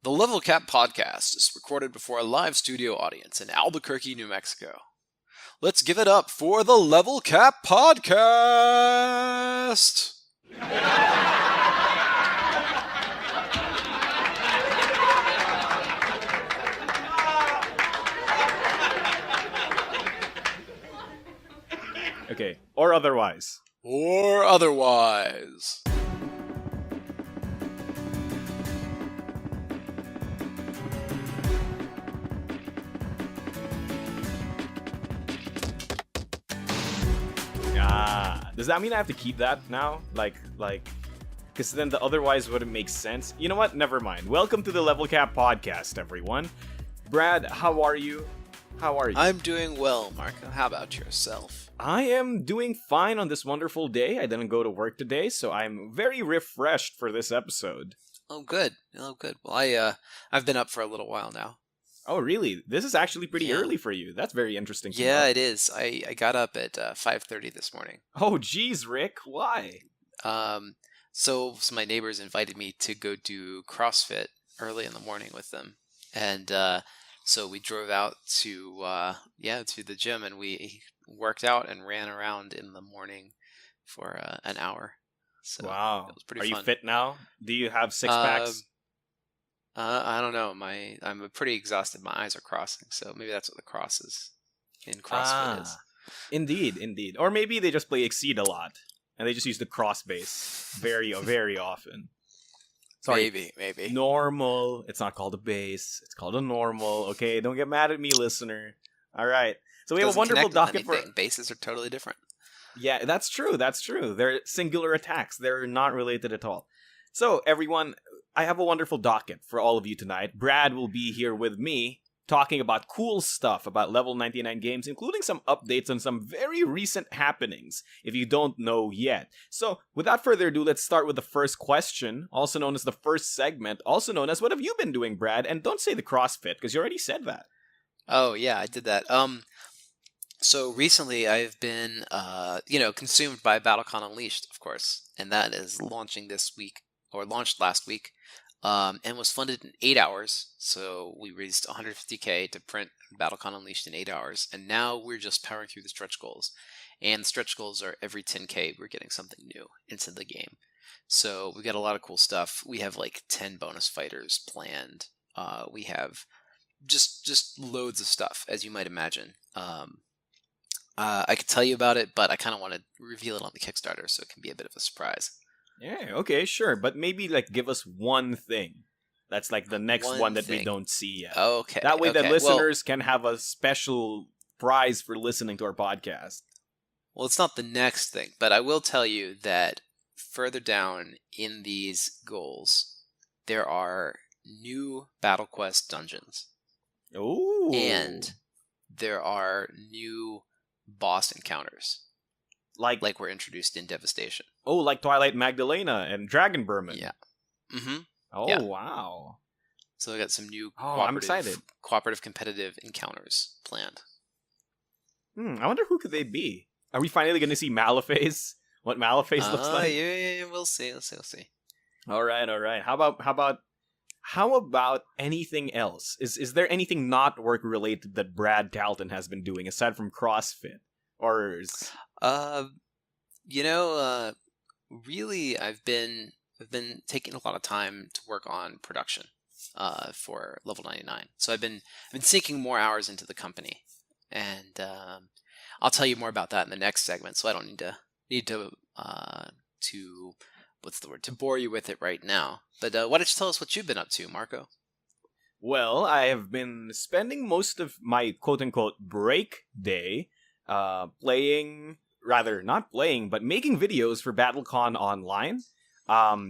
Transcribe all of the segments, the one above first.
The Level Cap podcast is recorded before a live studio audience in Albuquerque, New Mexico. Let's give it up for the Level Cap podcast! Okay, or otherwise. Or otherwise. Does that mean I have to keep that now? Because then the otherwise wouldn't make sense. You know what? Never mind. Welcome to the Level Cap podcast, everyone. Brad, how are you? I'm doing well, Marco. How about yourself? I am doing fine on this wonderful day. I didn't go to work today, so I'm very refreshed for this episode. Oh, good. Well, I've been up for a little while now. Oh, really? This is actually pretty early for you. That's very interesting to know. Yeah, it is. I got up at 5:30 this morning. Oh, geez, Rick. Why? So my neighbors invited me to go do CrossFit early in the morning with them. And so we drove out to the gym, and we worked out and ran around in the morning for an hour. So wow. It was pretty fun. fun. Are you fit now? Do you have six packs? I don't know. I'm pretty exhausted. My eyes are crossing, so maybe that's what the cross is in CrossFit is. Indeed. Or maybe they just play Exceed a lot, and they just use the cross base very often. Sorry, Maybe. Normal. It's not called a base. It's called a normal. Okay, don't get mad at me, listener. All right. So we have a wonderful docket for... Bases are totally different. Yeah, that's true. They're singular attacks. They're not related at all. So, everyone, I have a wonderful docket for all of you tonight. Brad will be here with me, talking about cool stuff about Level 99 games, including some updates on some very recent happenings, if you don't know yet. So, without further ado, let's start with the first question, also known as the first segment, also known as what have you been doing, Brad? And don't say the CrossFit, because you already said that. Oh, yeah, I did that. So recently I've been, consumed by BattleCon Unleashed, of course, and that is launching this week, or launched last week, and was funded in 8 hours. So we raised 150K to print BattleCon Unleashed in 8 hours, and now we're just powering through the stretch goals. And the stretch goals are every 10K we're getting something new into the game. So we got a lot of cool stuff. We have like 10 bonus fighters planned. We have just loads of stuff, as you might imagine. I could tell you about it, but I kind of want to reveal it on the Kickstarter, so it can be a bit of a surprise. Yeah, okay, sure. But maybe, give us one thing. That's, the next one that we don't see yet. Okay. That way the listeners can have a special prize for listening to our podcast. Well, it's not the next thing, but I will tell you that further down in these goals, there are new Battle Quest dungeons. Ooh. And there are new boss encounters. Like were introduced in Devastation. Oh, like Twilight Magdalena and Dragon Berman. Yeah. Mm-hmm. Oh, yeah. Wow. So I got some new I'm excited. Cooperative competitive encounters planned. I wonder who could they be? Are we finally going to see Maleface? What Maleface looks like? Yeah, we'll see. All right. How about anything else? Is there anything not work related that Brad Talton has been doing aside from CrossFit? Or really I've been taking a lot of time to work on production for Level 99. So I've been sinking more hours into the company, and I'll tell you more about that in the next segment. So I don't need to to bore you with it right now. But why don't you tell us what you've been up to, Marco? Well, I have been spending most of my quote-unquote break day making videos for BattleCon Online.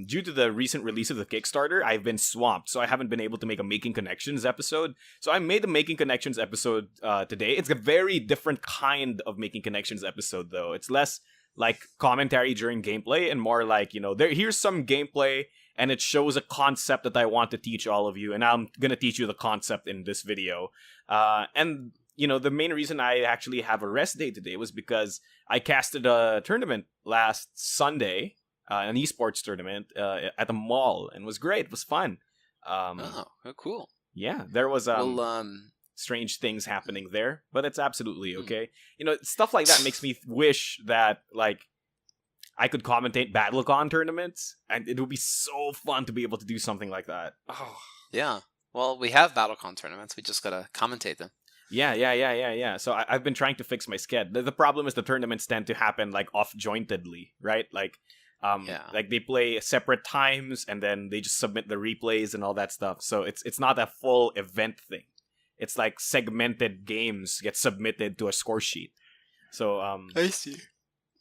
Due to the recent release of the Kickstarter, I've been swamped, so I haven't been able to make a Making Connections episode. So I made the Making Connections episode today. It's a very different kind of Making Connections episode, though. It's less like commentary during gameplay and more like, here's some gameplay and it shows a concept that I want to teach all of you, and I'm gonna teach you the concept in this video. And the main reason I actually have a rest day today was because I casted a tournament last Sunday, an esports tournament at the mall, and it was great. It was fun. Um, Oh, cool. yeah, there was Well, strange things happening there, but it's absolutely hmm. okay. Stuff like that makes me wish that like I could commentate BattleCon tournaments, and it would be so fun to be able to do something like that. Oh. Yeah. Well, we have BattleCon tournaments. We just gotta commentate them. Yeah. So I've been trying to fix my sked. The problem is the tournaments tend to happen like off jointedly, right? Yeah. Like they play separate times and then they just submit the replays and all that stuff. So it's not a full event thing. It's like segmented games get submitted to a score sheet. So I see.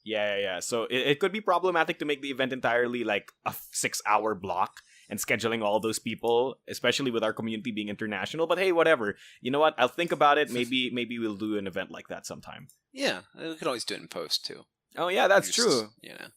yeah. So it could be problematic to make the event entirely like a 6-hour block and scheduling all those people, especially with our community being international. But hey, whatever. You know what? I'll think about it. Maybe we'll do an event like that sometime. Yeah, we could always do it in post too. Oh yeah, that's true. Yeah.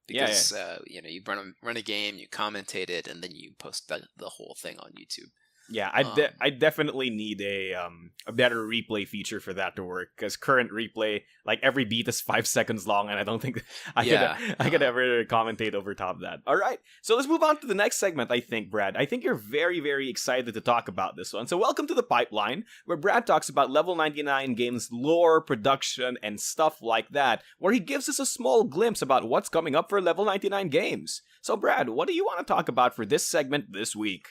Because you run a game, you commentate it, and then you post the whole thing on YouTube. Yeah, Um, I definitely need a better replay feature for that to work, because current replay, like every beat is 5 seconds long, and I don't think Yeah, I could ever commentate over top of that. All right, so let's move on to the next segment. I think, Brad, I think you're very, very excited to talk about this one. So welcome to the pipeline, where Brad talks about Level 99 games lore, production, and stuff like that, where he gives us a small glimpse about what's coming up for Level 99 games. So Brad, what do you want to talk about for this segment this week?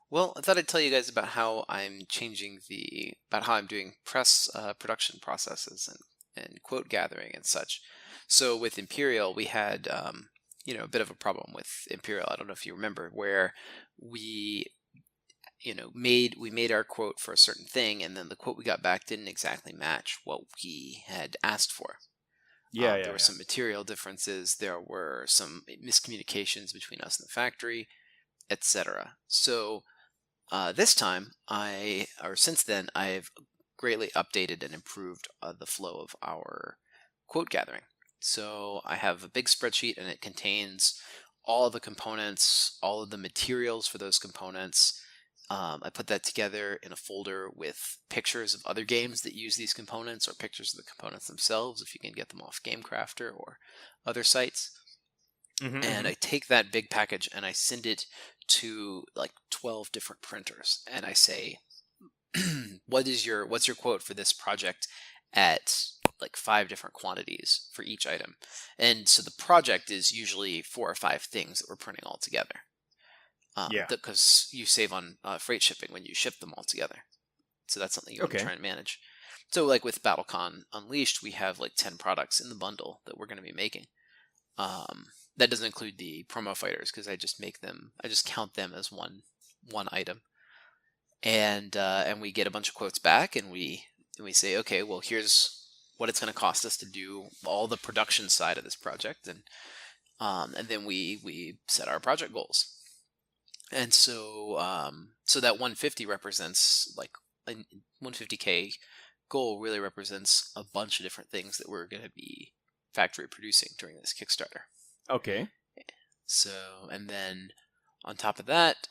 well, I thought I'd tell you guys about how I'm about how I'm doing press production processes and quote gathering and such. So with Imperial, we had a bit of a problem with Imperial. I don't know if you remember, where we we made our quote for a certain thing, and then the quote we got back didn't exactly match what we had asked for. There were some material differences. There were some miscommunications between us and the factory, etc. So this time, since then, I've greatly updated and improved the flow of our quote gathering. So I have a big spreadsheet, and it contains all of the components, all of the materials for those components. I put that together in a folder with pictures of other games that use these components, or pictures of the components themselves, if you can get them off GameCrafter or other sites. And I take that big package and I send it to like 12 different printers, and I say, what's your quote for this project at like 5 different quantities for each item. And so the project is usually 4 or 5 things that we're printing all together. Because you save on freight shipping when you ship them all together. So that's something you want to try and manage. So like with BattleCon Unleashed, we have like 10 products in the bundle that we're going to be making. That doesn't include the promo fighters, because I just count them as one item. And we get a bunch of quotes back, and we say, okay, well, here's what it's going to cost us to do all the production side of this project, and then we set our project goals. And so that 150 represents like a 150K goal really represents a bunch of different things that we're going to be factory producing during this Kickstarter. Okay. So, and then on top of that,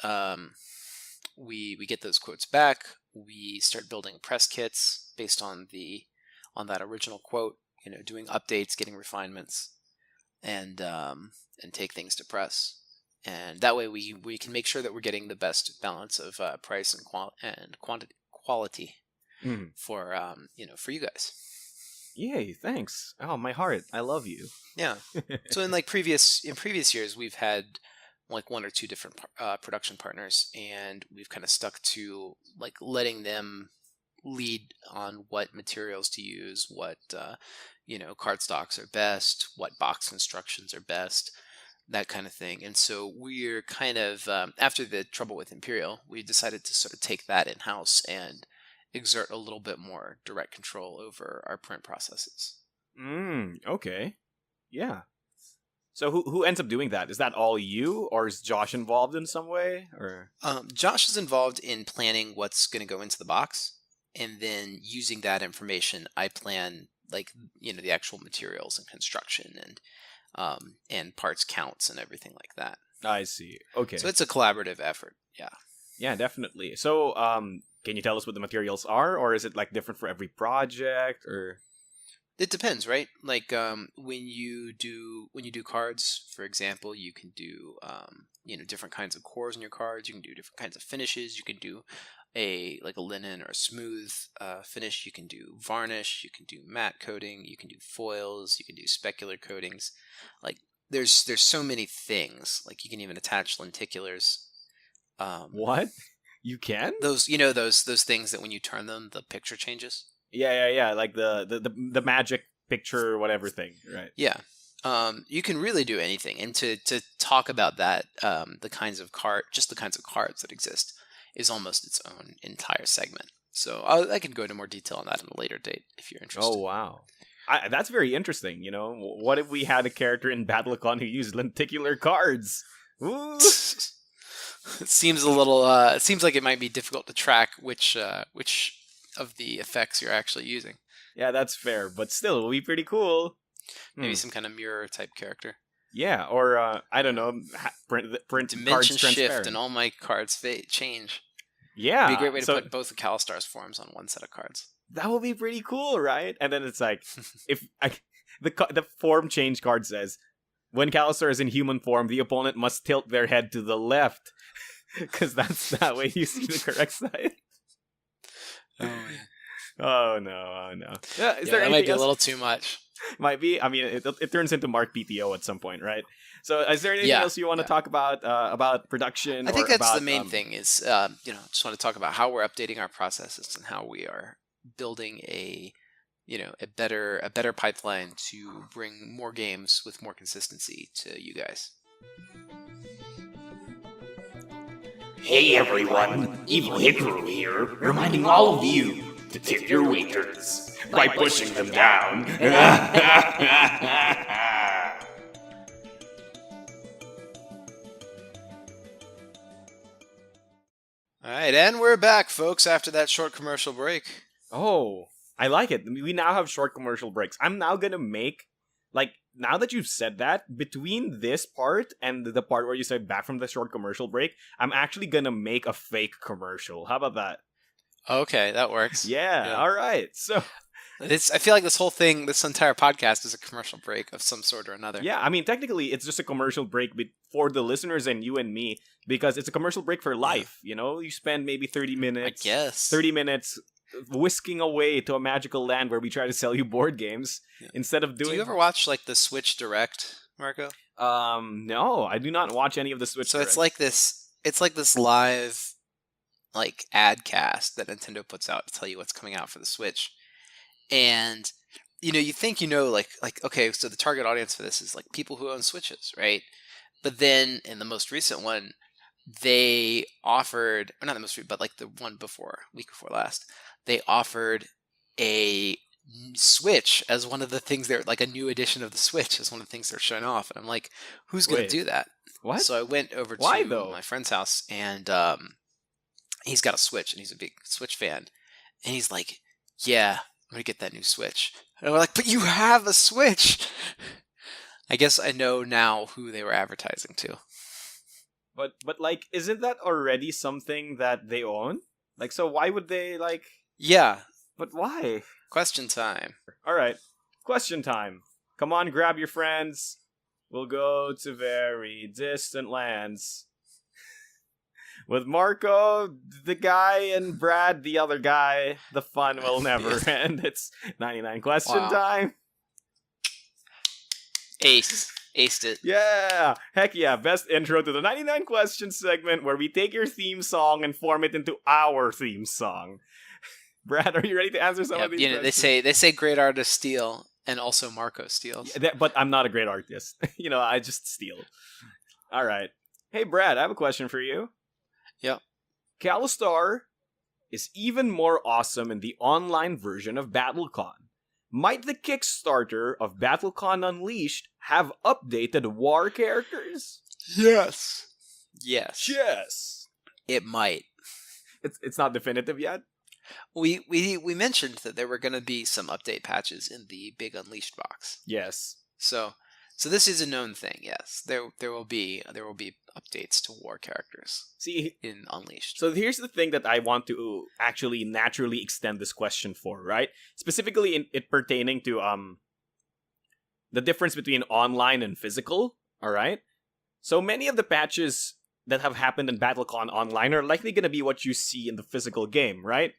we get those quotes back. We start building press kits based on that original quote. Doing updates, getting refinements, and take things to press. And that way we can make sure that we're getting the best balance of price and quality for for you guys. Yay! Thanks. Oh, my heart. I love you. Yeah. So in previous years, we've had like 1 or 2 different production partners, and we've kind of stuck to like letting them lead on what materials to use, what cardstocks are best, what box constructions are best, that kind of thing. And so we're kind of after the trouble with Imperial, we decided to sort of take that in house and exert a little bit more direct control over our print processes. Okay. Yeah. So who ends up doing that? Is that all you, or is Josh involved in some way? Or Josh is involved in planning what's going to go into the box, and then using that information, I plan the actual materials and construction and parts counts and everything like that. I see. Okay. So it's a collaborative effort. Yeah. Yeah, definitely. So can you tell us what the materials are, or is it like different for every project, or? It depends, right? Like when you do cards, for example, you can do different kinds of cores in your cards. You can do different kinds of finishes. You can do a linen or a smooth finish. You can do varnish. You can do matte coating. You can do foils. You can do specular coatings. Like there's so many things. Like you can even attach lenticulars. Um, What? You can? those things that when you turn them, the picture changes. Yeah. Like the magic picture or whatever thing, right? Yeah. You can really do anything. And to talk about that, just the kinds of cards that exist is almost its own entire segment. So I can go into more detail on that in a later date if you're Oh interested. wow. That's very interesting. What if we had a character in Battlecon who used lenticular cards? Ooh. It seems a little. It seems like it might be difficult to track which of the effects you're actually using. Yeah, that's fair, but still, it would be pretty cool. Maybe some kind of mirror type character. Yeah, or I don't know, print cards Dimension shift transparent. and all my cards change. Yeah, It'd be a great way to so put both the Calistar's forms on one set of cards. that would be pretty cool, right? And then it's like, the form change card says, when Calistar is in human form, the opponent must tilt their head to the left, because that's that way you see the correct side. Oh yeah. Oh no! Yeah, is there that anything might be else? a little too much. Might be. I mean, it turns into Mark PTO at some point, right? So, is there anything else you want to talk about production? I think or that's about, the main thing. Is just want to talk about how we're updating our processes and how we are building a better pipeline to bring more games with more consistency to you guys. Hey everyone, Evil Hikaru here, reminding all of you to tip your waiters by pushing them down. All right, and we're back, folks, after that short commercial break. Oh, I like it. We now have short commercial breaks. I'm now gonna make, now that you've said that, between this part and the part where you said back from the short commercial break, I'm actually gonna make a fake commercial. How about that? Okay, that works. Yeah. All right. So I feel like this entire podcast is a commercial break of some sort or another. yeah, I mean, technically, it's just a commercial break for the listeners and you and me, because it's a commercial break for life. You spend maybe 30 minutes. I guess 30 minutes whisking away to a magical land where we try to sell you board games instead of doing. Do you ever watch like the Switch Direct, Marco? No, I do not watch any of the Switch. So it's like this live ad cast that Nintendo puts out to tell you what's coming out for the Switch. And you think like okay, so the target audience for this is like people who own Switches, right? But then in the most recent one, they offered, or not the most recent, but like the one before, week before last, they offered a Switch as one of the things they're like a new edition of the Switch as one of the things they're showing off, and I'm like, who's going to do that? What? So I went over Why, to though? my friend's house, and he's got a Switch, and he's a big Switch fan, and he's like, yeah, I'm going to get that new Switch. And we're like, but you have a Switch! I guess I know now who they were advertising to. But isn't that already something that they own? So why would they Yeah. But why? Question time. All right, question time. Come on, grab your friends. We'll go to very distant lands. With Marco, the guy, and Brad, the other guy, the fun will never end. It's 99 question time. Aced it. Yeah! Heck yeah, best intro to the 99 questions segment where we take your theme song and form it into our theme song. Brad, are you ready to answer some of these questions? They say great artists steal, and also Marco steals. Yeah, but I'm not a great artist. I just steal. All right. Hey, Brad, I have a question for you. Yep. Calistar is even more awesome in the online version of BattleCon. Might the Kickstarter of BattleCon Unleashed have updated war characters? Yes. Yes. Yes. It might. It's not definitive yet? We mentioned that there were going to be some update patches in the big Unleashed box. Yes. So So this is a known thing. Yes, there will be updates to war characters See, in Unleashed. so here's the thing that I want to actually naturally extend this question for, right? Specifically in it pertaining to the difference between online and physical, all right? So many of the patches that have happened in BattleCon Online are likely going to be what you see in the physical game, right?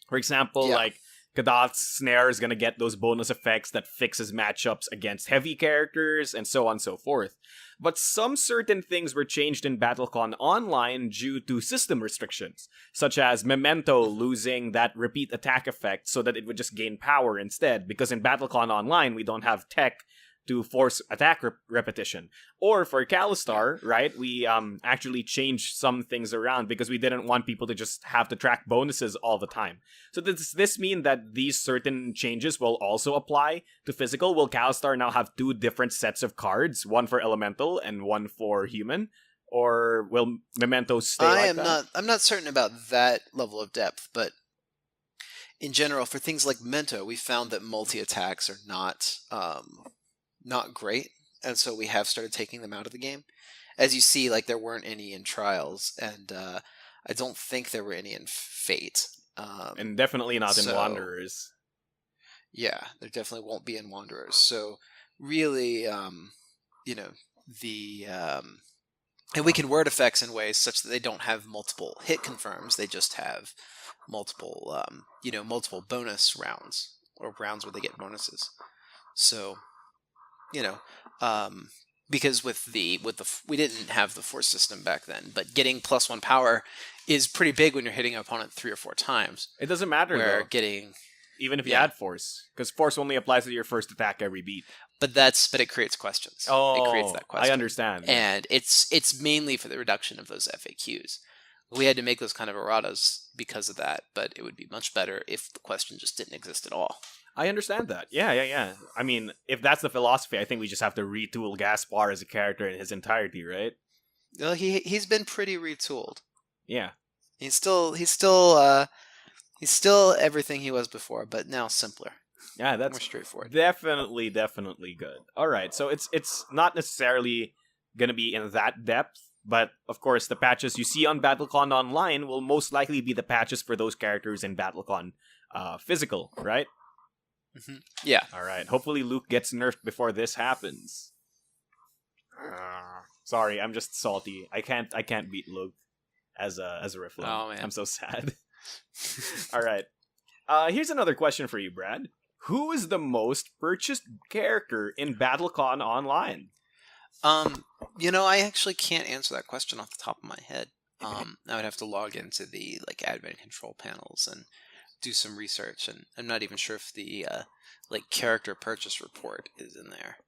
For example, Yeah. like Kadath's snare is going to get those bonus effects that fixes matchups against heavy characters, and so on and so forth. But some certain things were changed in BattleCon Online due to system restrictions, such as Memento losing that repeat attack effect so that it would just gain power instead, because in BattleCon Online we don't have tech to force attack repetition. Or for Kalistar, right, we actually changed some things around because we didn't want people to just have to track bonuses all the time. So does this mean that these certain changes will also apply to physical? Will Kalistar now have two different sets of cards, one for elemental and one for human? Or will Memento stay like that? I'm not certain about that level of depth, but in general, for things like Mento, we found that multi attacks are not great, and so we have started taking them out of the game. As you see, like there weren't any in Trials, and I don't think there were any in Fate. And definitely not in so Wanderers. yeah, there definitely won't be in Wanderers. So really, you know, the and we can word effects in ways such that they don't have multiple hit confirms. They just have multiple, multiple bonus rounds or rounds where they get bonuses. So you know, because with the we didn't have the force system back then, but getting +1 power is pretty big when you're hitting an opponent 3 or 4 times. It doesn't matter Where though. getting Even if you yeah. add force, because force only applies to your first attack every beat. but it creates questions. It creates that question. I understand. And it's mainly for the reduction of those FAQs. We had to make those kind of erratas because of that, but it would be much better if the question just didn't exist at all. I understand that. Yeah. I mean, if that's the philosophy, I think we just have to retool Gaspar as a character in his entirety, right? Well, he's been pretty retooled. Yeah. He's still everything he was before, but now simpler. Yeah, that's more straightforward. Definitely good. All right, so it's not necessarily gonna be in that depth, but of course, the patches you see on BattleCon Online will most likely be the patches for those characters in BattleCon Physical, right? Mm-hmm. Yeah. All right. Hopefully, Luke gets nerfed before this happens. Sorry, I'm just salty. I can't beat Luke as a Rifflin. Oh man, I'm so sad. All right. Here's another question for you, Brad. Who is the most purchased character in BattleCon Online? I actually can't answer that question off the top of my head. I would have to log into the admin control panels and do some research, and I'm not even sure if the character purchase report is in there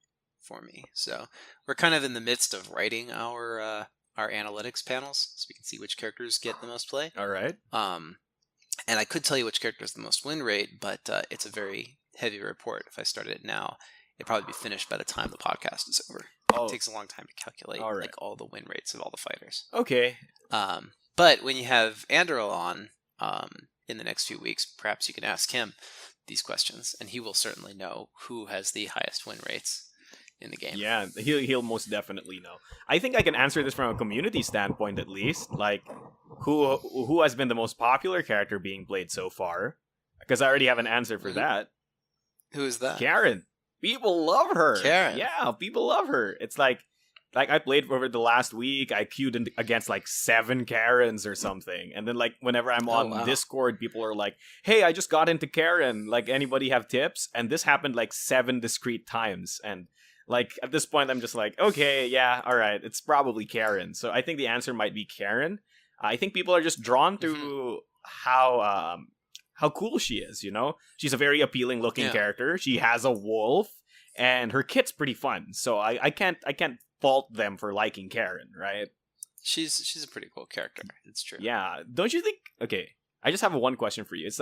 for me. So we're kind of in the midst of writing our analytics panels, so we can see which characters get the most play. All right. And I could tell you which character has the most win rate, but it's a very heavy report. If I started it now, it'd probably be finished by the time the podcast is over. It takes a long time to calculate all the win rates of all the fighters. Okay. But when you have Andrew on in the next few weeks, perhaps you can ask him these questions, and he will certainly know who has the highest win rates in the game. Yeah, he'll most definitely know. I think I can answer this from a community standpoint, at least. Like, who has been the most popular character being played so far? Because I already have an answer for that. Who is that? Karen. People love her. Karen. Yeah, people love her. It's like I played over the last week, I queued against 7 Karens or something. And then whenever I'm on Discord, people are like, hey, I just got into Karen. Anybody have tips? And this happened 7 discrete times. And at this point, I'm just okay, yeah, all right, it's probably Karen. So I think the answer might be Karen. I think people are just drawn to how cool she is, She's a very appealing looking character. She has a wolf, and her kit's pretty fun. So I can't fault them for liking Karen, right? She's a pretty cool character. It's true. Yeah. Don't you think... Okay, I just have one question for you. It's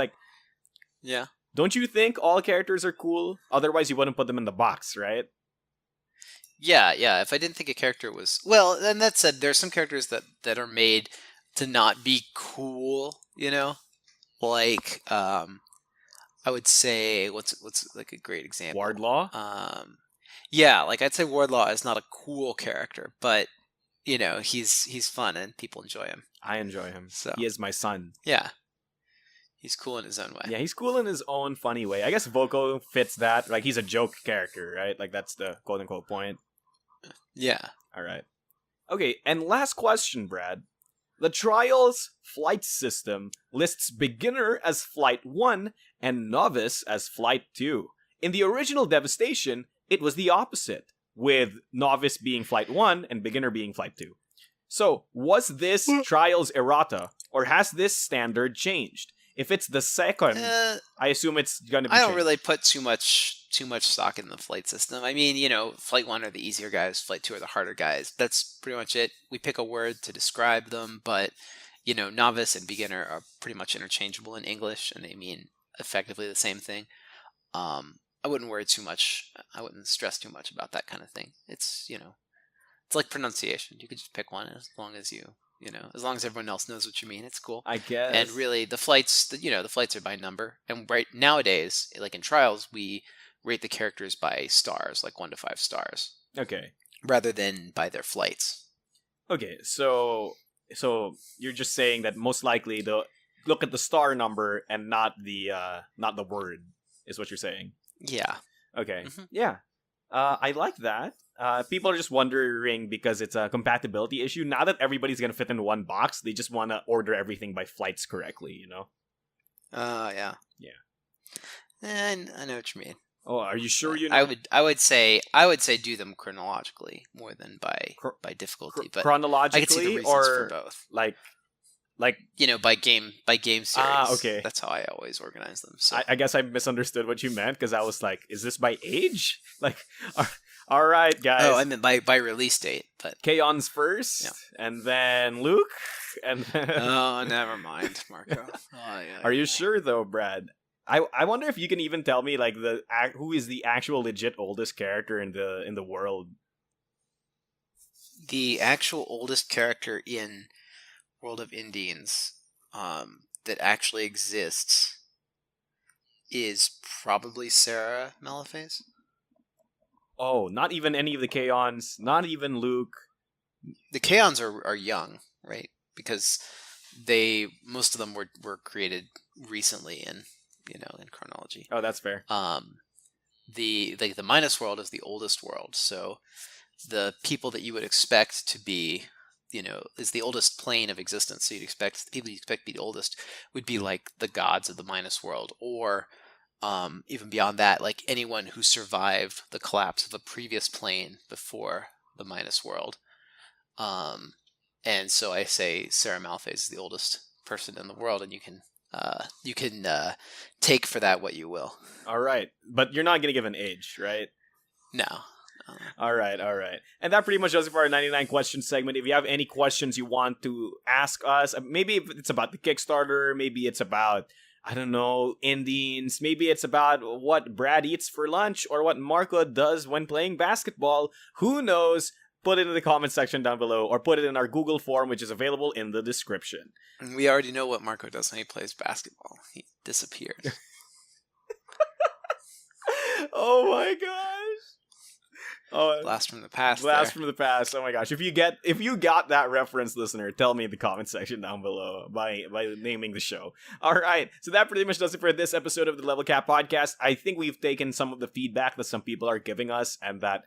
yeah. Don't you think all characters are cool? Otherwise, you wouldn't put them in the box, right? Yeah. If I didn't think a character was... Well, and that said, there's some characters that are made to not be cool, I would say, what's a great example? Wardlaw? Yeah, like I'd say Wardlaw is not a cool character, but he's fun and people enjoy him. I enjoy him. So He is my son. yeah, he's cool in his own way. Yeah, he's cool in his own funny way. I guess Voco fits that. Like, he's a joke character, right? Like, that's the quote-unquote point. Yeah. All right. Okay, and last question, Brad. The Trials flight system lists beginner as Flight 1 and novice as Flight 2. In the original Devastation, it was the opposite, with novice being Flight 1 and beginner being Flight 2. So, was this Trials errata, or has this standard changed? If it's the second, I assume it's going to be I don't changed. really put too much stock in the flight system. I mean, Flight 1 are the easier guys, Flight 2 are the harder guys. That's pretty much it. We pick a word to describe them, but, novice and beginner are pretty much interchangeable in English, and they mean effectively the same thing. I wouldn't worry too much. I wouldn't stress too much about that kind of thing. It's, it's like pronunciation. You could just pick one as long as as long as everyone else knows what you mean, it's cool. I guess. And really, the flights are by number. And right nowadays, like in Trials, we rate the characters by stars, like 1 to 5 stars, Okay. rather than by their flights. Okay, so you're just saying that most likely look at the star number and not the word is what you're saying. Yeah. Okay. Mhm. Yeah. I like that. People are just wondering because it's a compatibility issue. Now that everybody's gonna fit in one box, they just want to order everything by flights correctly. Yeah. Yeah. And I know what you mean. Oh, are you sure you know? I would say do them chronologically more than by difficulty, but chronologically, I could see the reasons or for both. like by game series. okay. That's how I always organize them. So I guess I misunderstood what you meant because I was like, is this by age? Like, all right, guys. I meant by release date, but Kaon's first, Yeah. and then Luke, and then... oh, never mind, Marco. Oh, yeah. Are you sure though, Brad? I wonder if you can even tell me like who is the actual legit oldest character in the world. The actual oldest character in World of Indians that actually exists is probably Sarah Malaphase. Oh, not even any of the Kaons, not even Luke. The Kaons are young, right? Because most of them were created recently in chronology. Oh, that's fair. The Minus world is the oldest world, so the people that you would expect to be is the oldest plane of existence. So you'd expect the people you expect to be the oldest would be like the gods of the Minus world, or even beyond that, like anyone who survived the collapse of a previous plane before the Minus world. And so I say Sarah Malphase is the oldest person in the world, and you can take for that what you will. All right, but you're not gonna give an age, right? No. All right. And that pretty much does it for our 99 questions segment. If you have any questions you want to ask us, maybe if it's about the Kickstarter, maybe it's about, I don't know, Indians, maybe it's about what Brad eats for lunch or what Marco does when playing basketball, who knows? Put it in the comment section down below or put it in our Google form, which is available in the description. We already know what Marco does when he plays basketball. He disappears. Oh my gosh. Oh, Blast from the past. From the past. Oh my gosh! If you got that reference, listener, tell me in the comment section down below by naming the show. All right, so that pretty much does it for this episode of the Level Cap Podcast. I think we've taken some of the feedback that some people are giving us, and that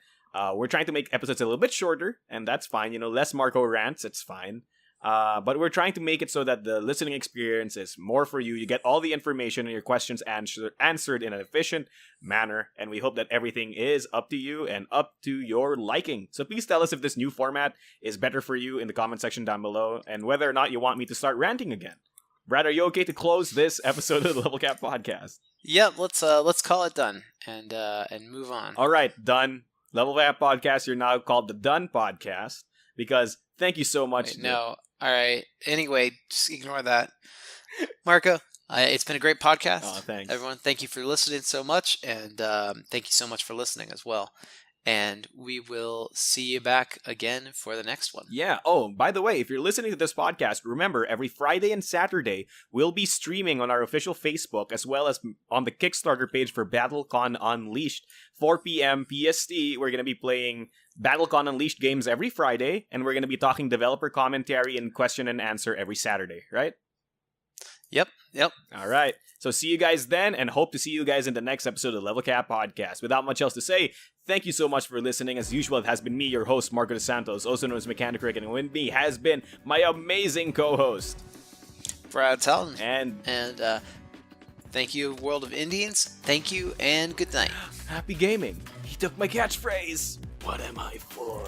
we're trying to make episodes a little bit shorter, and that's fine. Less Marco rants, it's fine. But we're trying to make it so that the listening experience is more for you. You get all the information and your questions answered in an efficient manner. And we hope that everything is up to you and up to your liking. So please tell us if this new format is better for you in the comment section down below, and whether or not you want me to start ranting again. Brad, are you okay to close this episode of the Level Cap Podcast? Yep, let's call it done and move on. All right, done. Level Cap Podcast, you're now called the Done Podcast, because thank you so much. Wait, no. All right. Anyway, just ignore that. Marco, it's been a great podcast. Oh, thanks. Everyone, thank you for listening so much, and thank you so much for listening as well. and we will see you back again for the next one. Yeah. Oh, by the way, if you're listening to this podcast, remember every Friday and Saturday we'll be streaming on our official Facebook as well as on the Kickstarter page for BattleCon Unleashed. 4 p.m. PST, we're going to be playing BattleCon Unleashed games every Friday, and we're going to be talking developer commentary and question and answer every Saturday, right? Yep. All right. So see you guys then, and hope to see you guys in the next episode of Level Cap Podcast. Without much else to say, thank you so much for listening. As usual, it has been me, your host, Marco De Santos, also known as Mechanic Rick, and with me has been my amazing co-host, Brad Talton. And thank you, World of Indians. Thank you, and good night. happy gaming. He took my catchphrase. What am I for?